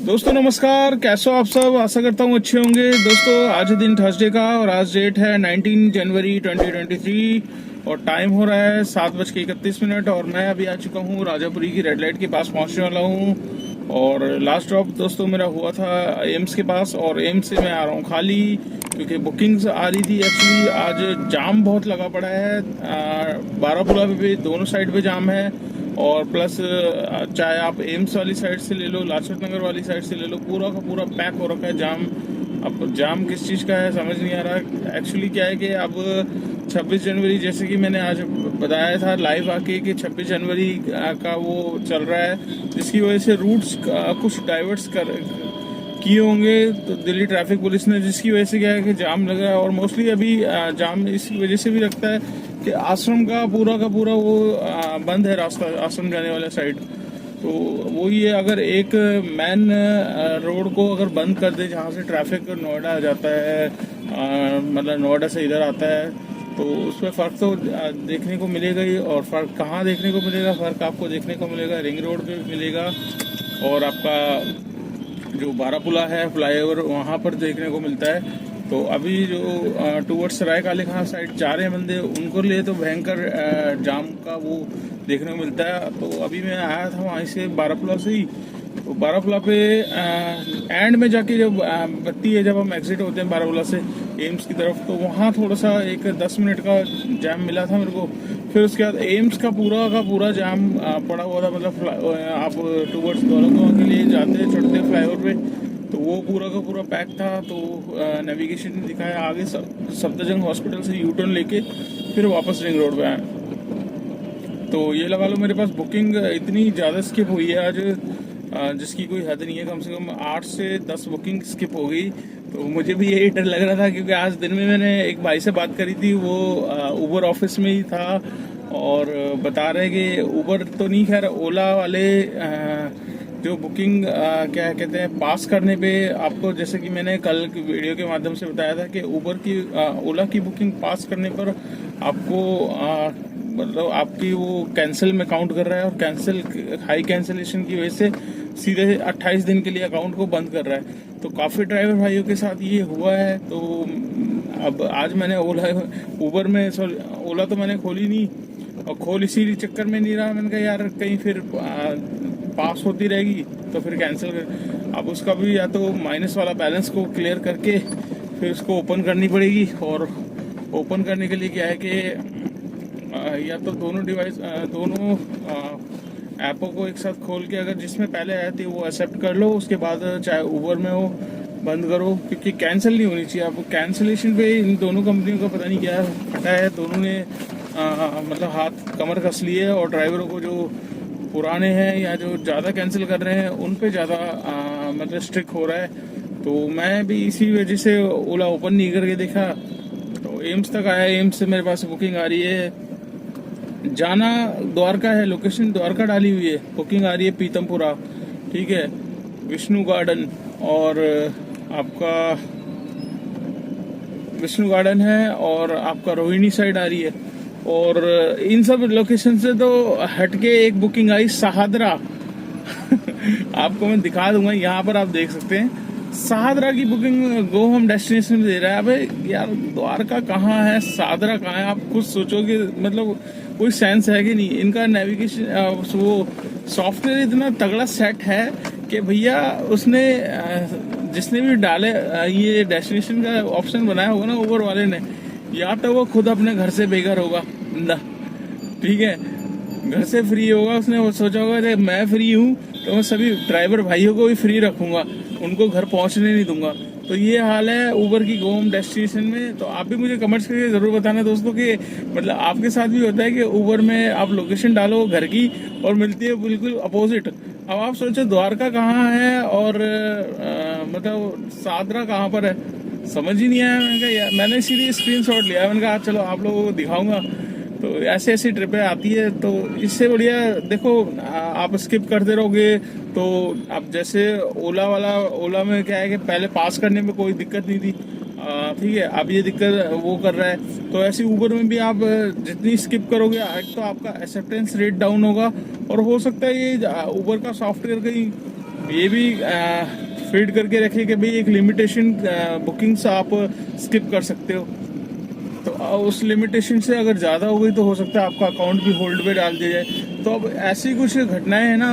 दोस्तों नमस्कार, कैसे हो आप सब। आशा करता हूँ अच्छे होंगे। दोस्तों आज है दिन थर्सडे का और आज डेट है 19 जनवरी 2023 और टाइम हो रहा है 7:31 और मैं अभी आ चुका हूँ राजापुरी की रेड लाइट के पास पहुँचने वाला हूँ। और लास्ट ड्रॉप दोस्तों मेरा हुआ था एम्स के पास और एम्स से मैं आ रहा हूँ खाली, क्योंकि बुकिंग्स आ रही थी। एक्चुअली आज जाम बहुत लगा पड़ा है, बारापुला पे भी दोनों साइड पे जाम है और प्लस चाहे आप एम्स वाली साइड से ले लो, लाजपत नगर वाली साइड से ले लो, पूरा का पूरा पैक हो रखा है जाम। अब जाम किस चीज़ का है समझ नहीं आ रहा। एक्चुअली क्या है कि अब 26 जनवरी, जैसे कि मैंने आज बताया था लाइव आके कि 26 जनवरी का वो चल रहा है, जिसकी वजह से रूट्स कुछ डाइवर्ट्स किए होंगे तो दिल्ली ट्रैफिक पुलिस ने, जिसकी वजह से क्या है कि जाम लगा है। और मोस्टली अभी जाम इस वजह से भी लगता है कि आश्रम का पूरा वो बंद है रास्ता, आश्रम जाने वाला साइड। तो वही है, अगर एक मेन रोड को अगर बंद कर दे जहाँ से ट्रैफिक नोएडा आ जाता है, मतलब नोएडा से इधर आता है, तो उसमें फ़र्क तो देखने को मिलेगा ही। और फ़र्क कहाँ देखने को मिलेगा? फ़र्क आपको देखने को मिलेगा रिंग रोड पे मिलेगा और आपका जो बारापुला है फ्लाईओवर वहाँ पर देखने को मिलता है। तो अभी जो टूवर्ड्स सराय काले खां साइड जा रहे हैं बंदे, उनको लिए तो भयंकर जाम का वो देखने को मिलता है। तो अभी मैं आया था वहीं से बारापुला से ही, तो बारापुला पे एंड में जाके जब बत्ती है, जब हम एग्जिट होते हैं बारापुला से एम्स की तरफ, तो वहाँ थोड़ा सा एक 10 मिनट का जाम मिला था मेरे को। फिर उसके बाद एम्स का पूरा जाम पड़ा हुआ था। मतलब आप टूवर्ड्स दौलतगांव के लिए जाते चढ़ते फ्लाईओवर पे, तो वो पूरा का पूरा पैक था। तो नेविगेशन ने दिखाया आगे सफदरजंग हॉस्पिटल से यू टर्न लेके फिर वापस रिंग रोड पे आए। तो ये लगा लो मेरे पास बुकिंग इतनी ज़्यादा स्किप हुई है आज, जिसकी कोई हद नहीं है। कम से कम 8 से 10 बुकिंग स्किप हो गई। तो मुझे भी यही डर लग रहा था, क्योंकि आज दिन में मैंने एक भाई से बात करी थी, वो ऊबर ऑफिस में ही था और बता रहे कि ऊबर तो नहीं, खैर ओला वाले जो बुकिंग क्या कहते हैं पास करने पे आपको, जैसे कि मैंने कल की वीडियो के माध्यम से बताया था कि ऊबर की ओला की बुकिंग पास करने पर आपको मतलब आपकी वो कैंसिल में काउंट कर रहा है और हाई कैंसिलेशन की वजह से सीधे 28 दिन के लिए अकाउंट को बंद कर रहा है। तो काफ़ी ड्राइवर भाइयों के साथ ये हुआ है। तो अब आज मैंने ऊबर में ओला तो मैंने खोली नहीं, और खोल इसी चक्कर में नहीं रहा। मैंने कहा यार कहीं फिर पास होती रहेगी तो फिर कैंसिल कर। अब उसका भी या तो माइनस वाला बैलेंस को क्लियर करके फिर उसको ओपन करनी पड़ेगी। और ओपन करने के लिए क्या है कि या तो दोनों ऐपों को एक साथ खोल के, अगर जिसमें पहले आए थे वो एक्सेप्ट कर लो, उसके बाद चाहे ऊबर में हो बंद करो, क्योंकि कैंसिल नहीं होनी चाहिए। आपको कैंसिलेशन पे इन दोनों कंपनियों का पता नहीं क्या फटा है, दोनों ने मतलब हाथ कमर कस लिए और ड्राइवरों को जो पुराने हैं या जो ज़्यादा कैंसिल कर रहे हैं उन पे ज़्यादा मतलब स्ट्रिक्ट हो रहा है। तो मैं भी इसी वजह से ओला ओपन नहीं करके देखा। तो एम्स तक आया, एम्स से मेरे पास बुकिंग आ रही है, जाना द्वारका है, लोकेशन द्वारका डाली हुई है, बुकिंग आ रही है पीतमपुरा, ठीक है, विष्णु गार्डन और आपका विष्णु गार्डन है और आपका रोहिणी साइड आ रही है। और इन सब लोकेशन से तो हटके एक बुकिंग आई सहादरा आपको मैं दिखा दूंगा, यहाँ पर आप देख सकते हैं सहादरा की बुकिंग गो होम डेस्टिनेशन में दे रहा है। अबे यार द्वारका कहाँ है, सहादरा कहाँ है? आप खुद सोचोगे, मतलब कोई सेंस है कि नहीं इनका? नेविगेशन वो सॉफ्टवेयर इतना तगड़ा सेट है कि भैया उसने जिसने भी डाले ये डेस्टिनेशन का ऑप्शन बनाया होगा ना ऊबर वाले ने, या तो वो खुद अपने घर से बेघर होगा ना, ठीक है, घर से फ्री होगा, उसने वो सोचा होगा अरे मैं फ्री हूँ तो मैं सभी ड्राइवर भाइयों को भी फ्री रखूंगा, उनको घर पहुंचने नहीं दूंगा। तो ये हाल है ऊबर की होम डेस्टिनेशन में। तो आप भी मुझे कमेंट्स करके जरूर बताना दोस्तों कि मतलब आपके साथ भी होता है कि ऊबर में आप लोकेशन डालो घर की और मिलती है बिल्कुल अपोजिट। अब आप सोचो द्वारका कहाँ है और मतलब सहादरा कहाँ पर है, समझ ही नहीं आया। मैंने कहा यार, मैंने इसीलिए स्क्रीनशॉट लिया, मैंने कहा चलो आप लोगों को दिखाऊंगा। तो ऐसी ट्रिपें आती है, तो इससे बढ़िया देखो आप स्किप करते रहोगे। तो अब जैसे ओला में क्या है कि पहले पास करने में कोई दिक्कत नहीं थी, ठीक है, अब ये दिक्कत वो कर रहा है। तो ऐसे ऊबर में भी आप जितनी स्किप करोगे एक तो आपका एक्सेप्टेंस रेट डाउन होगा, और हो सकता है ये ऊबर का सॉफ्टवेयर कहीं ये भी फीड करके रखिए कि भाई एक लिमिटेशन बुकिंग्स आप स्किप कर सकते हो। तो उस लिमिटेशन से अगर ज़्यादा हो गई तो हो सकता है आपका अकाउंट भी होल्ड पे डाल दिया जाए। तो अब ऐसी कुछ घटनाएं हैं ना,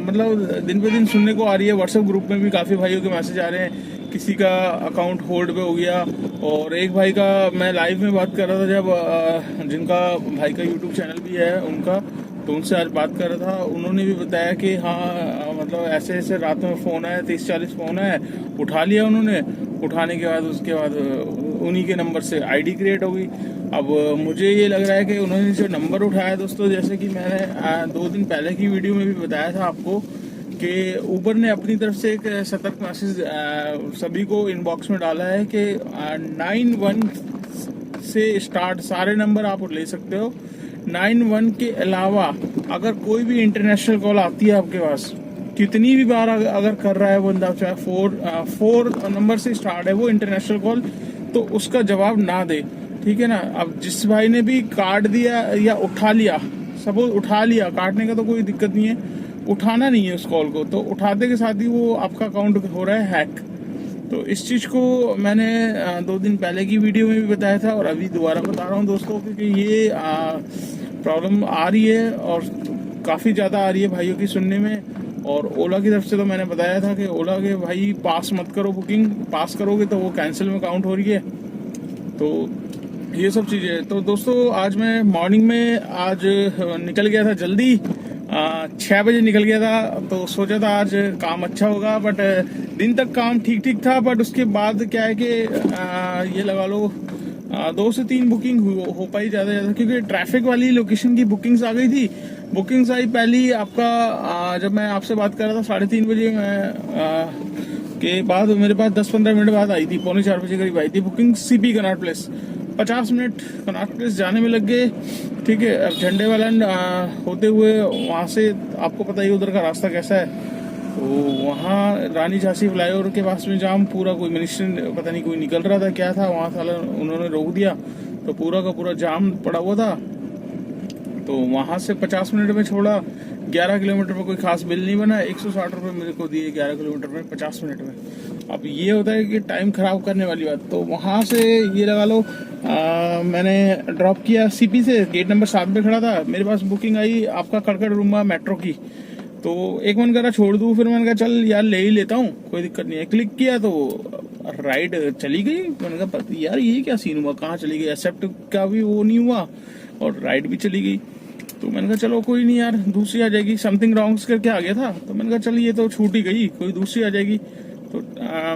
मतलब दिन पे दिन सुनने को आ रही है। व्हाट्सएप ग्रुप में भी काफ़ी भाइयों के मैसेज आ रहे हैं, किसी का अकाउंट होल्ड पे हो गया। और एक भाई का मैं लाइव में बात कर रहा था जब जिनका भाई का यूट्यूब चैनल भी है उनका, तो उनसे आज बात कर रहा था। उन्होंने भी बताया कि हाँ मतलब ऐसे ऐसे रात में फ़ोन आया, 30-40 फ़ोन आया, उठा लिया उन्होंने। उठाने के बाद उसके बाद उन्हीं के नंबर से आईडी क्रिएट हो गई। अब मुझे ये लग रहा है कि उन्होंने जो नंबर उठाया दोस्तों, जैसे कि मैंने 2 दिन पहले की वीडियो में भी बताया था आपको कि ऊबर ने अपनी तरफ से एक सतर्क मैसेज सभी को इनबॉक्स में डाला है कि 91 से स्टार्ट सारे नंबर आप ले सकते हो। 91 के अलावा अगर कोई भी इंटरनेशनल कॉल आती है आपके पास, कितनी भी बार अगर कर रहा है बंदा, चाहे 4 नंबर से स्टार्ट है वो इंटरनेशनल कॉल, तो उसका जवाब ना दे, ठीक है ना। अब जिस भाई ने भी काट दिया या उठा लिया, सपोज उठा लिया, काटने का तो कोई दिक्कत नहीं है, उठाना नहीं है उस कॉल को, तो उठाते के साथ ही वो आपका अकाउंट हो रहा है हैक। तो इस चीज़ को मैंने 2 दिन पहले की वीडियो में भी बताया था और अभी दोबारा बता रहा हूँ दोस्तों, क्योंकि ये प्रॉब्लम आ रही है और काफ़ी ज़्यादा आ रही है भाइयों की सुनने में। और ओला की तरफ से तो मैंने बताया था कि ओला के भाई पास मत करो, बुकिंग पास करोगे तो वो कैंसिल में काउंट हो रही है। तो ये सब चीज़ें। तो दोस्तों आज मैं मॉर्निंग में आज निकल गया था जल्दी, 6 बजे निकल गया था। तो सोचा था आज काम अच्छा होगा, बट दिन तक काम ठीक ठीक था। बट उसके बाद क्या है कि ये लगा लो 2 से 3 बुकिंग हो पाई ज़्यादा, क्योंकि ट्रैफिक वाली लोकेशन की बुकिंग्स आ गई थी। बुकिंग्स आई पहली आपका जब मैं आपसे बात कर रहा था 3:30 बजे के बाद मेरे पास 10-15 मिनट बाद आई थी, 3:45 बजे करीब आई थी booking CP Connaught place. 50 minute Connaught place जाने में लग गए, ठीक है। अब झंडे वाला होते हुए वहाँ से आपको पता ही उधर का रास्ता कैसा है, तो वहाँ रानी झांसी फ्लाईओवर के पास में जाम, पूरा कोई मिनिस्टर पता नहीं कोई निकल रहा था क्या था वहाँ, साला उन्होंने रोक दिया, तो पूरा का पूरा जाम पड़ा हुआ था। तो वहाँ से 50 मिनट में छोड़ा, 11 किलोमीटर में कोई खास बिल नहीं बना, 160 रुपये मेरे को दिए 11 किलोमीटर में 50 मिनट में। अब ये होता है कि टाइम खराब करने वाली बात। तो वहाँ से ये लगा लो मैंने ड्रॉप किया सीपी से, गेट नंबर 7 पे खड़ा था। मेरे पास बुकिंग आई आपका कड़कड़डुमा मेट्रो की, तो एक मन करा छोड़ दूँ, फिर मैंने कहा चल यार ले ही लेता हूँ, कोई दिक्कत नहीं है। क्लिक किया तो राइड चली गई। मैंने कहा यार ये क्या सीन हुआ, कहाँ चली गई, एक्सेप्ट का भी वो नहीं हुआ और राइड भी चली गई। तो मैंने कहा चलो कोई नहीं यार, दूसरी आ जाएगी, समथिंग रॉन्ग्स करके आ गया था। तो मैंने कहा चल ये तो छूट ही गई, कोई दूसरी आ जाएगी। तो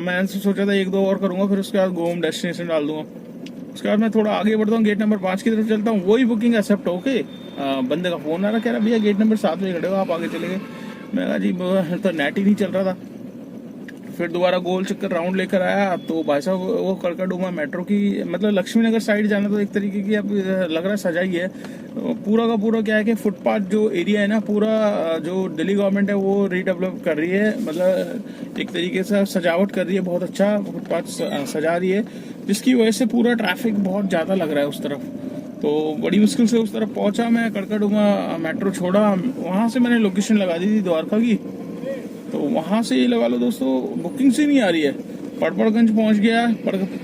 मैंने सोचा था 1-2 और करूंगा, फिर उसके बाद होम डेस्टिनेशन डाल दूंगा। उसके बाद मैं थोड़ा आगे बढ़ता हूँ, गेट नंबर 5 की तरफ चलता हूँ। वही बुकिंग एक्सेप्ट होके बंदे का फोन आ रहा, कह रहा भैया गेट नंबर 7 में खड़े हो, आप आगे चले गए। मैं कहा जी तो नेट ही नहीं चल रहा था। फिर दोबारा गोल चक्कर राउंड लेकर आया, तो भाई साहब वो कड़कड़डुमा मेट्रो की मतलब लक्ष्मी नगर साइड जाना, तो एक तरीके की अब लग रहा है सजाई है पूरा का पूरा। क्या है कि फुटपाथ जो एरिया है ना, पूरा जो दिल्ली गवर्नमेंट है वो रीडेवलप कर रही है, मतलब एक तरीके से सजावट कर रही है, बहुत अच्छा फुटपाथ सजा रही है, जिसकी वजह से पूरा ट्रैफिक बहुत ज़्यादा लग रहा है उस तरफ। तो बड़ी मुश्किल से उस तरफ पहुंचा मैं, कड़कड़डुमा मेट्रो छोड़ा, वहाँ से मैंने लोकेशन लगा दी थी द्वारका की। तो वहाँ से ये लगा लो दोस्तों बुकिंग से नहीं आ रही है। पड़पड़गंज पहुँच गया,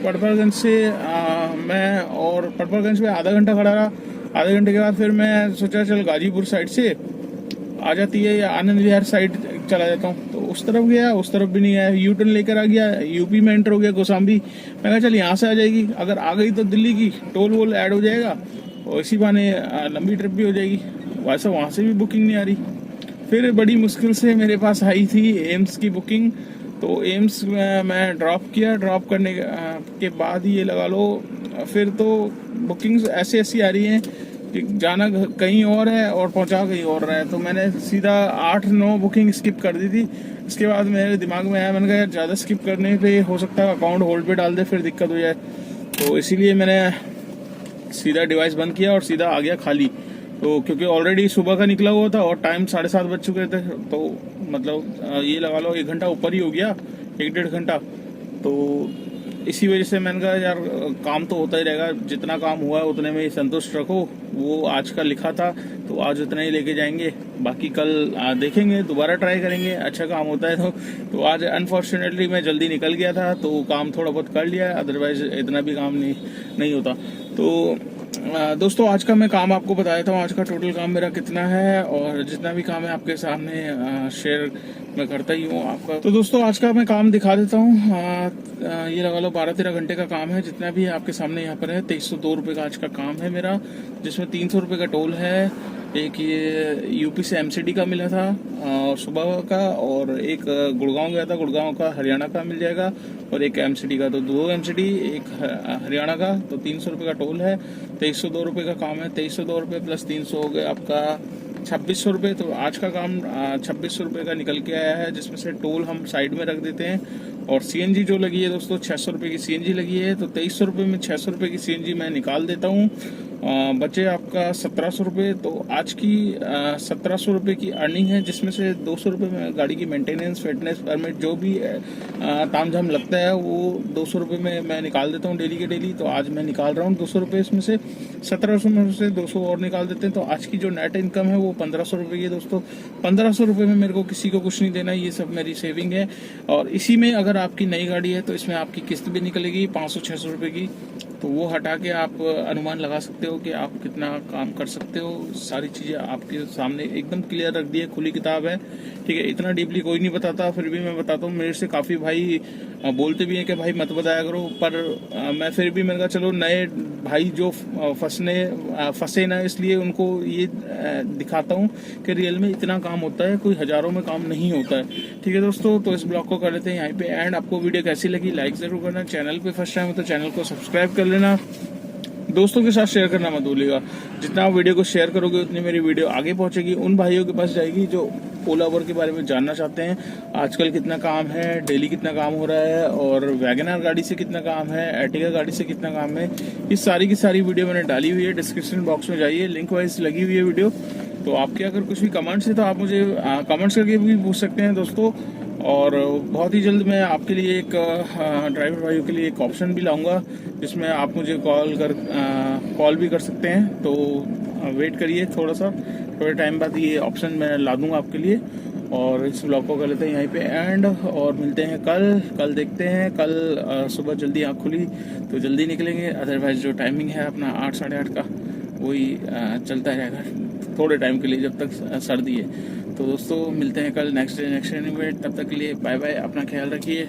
पड़पड़गंज से मैं और पड़पड़गंज में आधा घंटा खड़ा रहा। आधे घंटे के बाद फिर मैं सोचा चल गाजीपुर साइड से आ जाती है या आनंद विहार साइड चला जाता हूँ। तो उस तरफ गया, उस तरफ भी नहीं आया, यू टर्न लेकर आ गया, यूपी में एंटर हो गया कौशाम्बी। मैं कहा चल यहाँ से आ जाएगी, अगर आ गई तो दिल्ली की टोल वोल ऐड हो जाएगा और इसी बहाने लंबी ट्रिप भी हो जाएगी। वैसे वहाँ से भी बुकिंग नहीं आ रही। फिर बड़ी मुश्किल से मेरे पास आई थी एम्स की बुकिंग। तो एम्स मैं ड्रॉप किया, ड्रॉप करने के बाद ये लगा लो फिर तो बुकिंग्स ऐसी ऐसी आ रही हैं कि जाना कहीं और है और पहुंचा कहीं और रहा है। तो मैंने सीधा 8-9 बुकिंग स्किप कर दी थी। इसके बाद मेरे दिमाग में आया, मैंने कहा यार ज़्यादा स्किप करने पे हो सकता है अकाउंट होल्ड पे डाल दे, फिर दिक्कत हो जाए। तो इसीलिए मैंने सीधा डिवाइस बंद किया और सीधा आ गया खाली। तो क्योंकि ऑलरेडी सुबह का निकला हुआ था और टाइम 7:30 बज चुके थे, तो मतलब ये लगा लो 1 घंटा ऊपर ही हो गया, 1-1.5 घंटा। तो इसी वजह से मैंने कहा यार काम तो होता ही रहेगा, जितना काम हुआ है उतने में ही संतुष्ट रखो। वो आज का लिखा था तो आज उतना ही लेके जाएंगे, बाकी कल देखेंगे, दोबारा ट्राई करेंगे, अच्छा काम होता है तो आज अनफॉर्चुनेटली मैं जल्दी निकल गया था तो काम थोड़ा बहुत कर लिया, अदरवाइज इतना भी काम नहीं होता। तो दोस्तों आज का मैं काम आपको बता देता हूँ, आज का टोटल काम मेरा कितना है, और जितना भी काम है आपके सामने शेयर मैं करता ही हूँ आपका। तो दोस्तों आज का मैं काम दिखा देता हूँ। ये लगा लो 12-13 घंटे का काम है, जितना भी आपके सामने यहाँ पर है। 2302 रुपये का आज का काम है मेरा, जिसमें 300 रुपये का टोल है, एक ये यूपी से एमसीडी का मिला था और सुबह का, और एक गुड़गांव गया था, गुड़गांव का हरियाणा का मिल जाएगा, और एक एमसीडी का, तो 2 एमसीडी एक हरियाणा का, तो 300 रुपये का टोल है। 2302 रुपये का काम है, 2302 रुपये प्लस 300 हो गए आपका 2600 रुपये। तो आज का काम 2600 रुपये का निकल के आया है, जिसमें से टोल हम साइड में रख देते हैं, और सीएनजी जो लगी है दोस्तों 600 रुपये की सीएनजी लगी है, तो 2300 रुपये में 600 रुपये की सीएनजी मैं निकाल देता हूँ। बचे आपका 1700 रुपये। तो आज की 1700 रुपये की अर्निंग है, जिसमें से 200 रुपये में गाड़ी की मेंटेनेंस, फिटनेस परमिट जो भी तामझाम लगता है वो 200 रुपये में मैं निकाल देता हूँ डेली के डेली। तो आज मैं निकाल रहा हूँ 200 रुपये, इसमें से 1700 में से 200 और निकाल देते हैं। तो आज की जो नेट इनकम है वो 1500 रुपये की है दोस्तों। 1500 रुपये में मेरे को किसी को कुछ नहीं देना, ये सब मेरी सेविंग है। और इसी में अगर आपकी नई गाड़ी है तो इसमें आपकी किस्त भी निकलेगी 500-600 रुपये की, तो वो हटा के आप अनुमान लगा सकते हो कि आप कितना काम कर सकते हो। सारी चीज़ें आपके सामने एकदम क्लियर रख दी है, खुली किताब है, ठीक है। इतना डीपली कोई नहीं बताता, फिर भी मैं बताता हूँ। मेरे से काफ़ी भाई बोलते भी हैं कि भाई मत बताया करो, पर मैं फिर भी मैंने कहा चलो नए भाई जो फंसे ना, इसलिए उनको ये दिखाता हूँ कि रियल में इतना काम होता है, कोई हज़ारों में काम नहीं होता है, ठीक है दोस्तों। तो इस ब्लॉग को कर लेते हैं यहीं पे एंड। आपको वीडियो कैसी लगी लाइक ज़रूर करना, चैनल पे फर्स्ट टाइम है तो चैनल को सब्सक्राइब कर लेना, दोस्तों के साथ शेयर करना मत भूलिएगा। जितना आप वीडियो को शेयर करोगे उतनी मेरी वीडियो आगे पहुंचेगी, उन भाइयों के पास जाएगी जो ओला उबर के बारे में जानना चाहते हैं, आजकल कितना काम है, डेली कितना काम हो रहा है, और वैगनआर गाड़ी से कितना काम है, एर्टिगा गाड़ी से कितना काम है। इस सारी की सारी वीडियो मैंने डाली हुई है, डिस्क्रिप्शन बॉक्स में जाइए, लिंक वाइज लगी हुई है वीडियो। तो आपके अगर कुछ भी कमेंट्स है तो आप मुझे कमेंट्स करके भी पूछ सकते हैं दोस्तों। और बहुत ही जल्द मैं आपके लिए एक ड्राइवर भाइयों के लिए एक ऑप्शन भी लाऊंगा, जिसमें आप मुझे कॉल भी कर सकते हैं। तो वेट करिए थोड़े टाइम बाद ये ऑप्शन मैं ला दूंगा आपके लिए। और इस ब्लॉग को कर लेते हैं यहीं पे एंड, और मिलते हैं कल देखते हैं। कल सुबह जल्दी आँख खुली तो जल्दी निकलेंगे, अदरवाइज जो टाइमिंग है अपना 8-8:30 का वही चलता रहेगा थोड़े टाइम के लिए, जब तक सर्दी है। तो दोस्तों मिलते हैं कल नेक्स्ट डे में, तब तक के लिए बाय बाय, अपना ख्याल रखिए।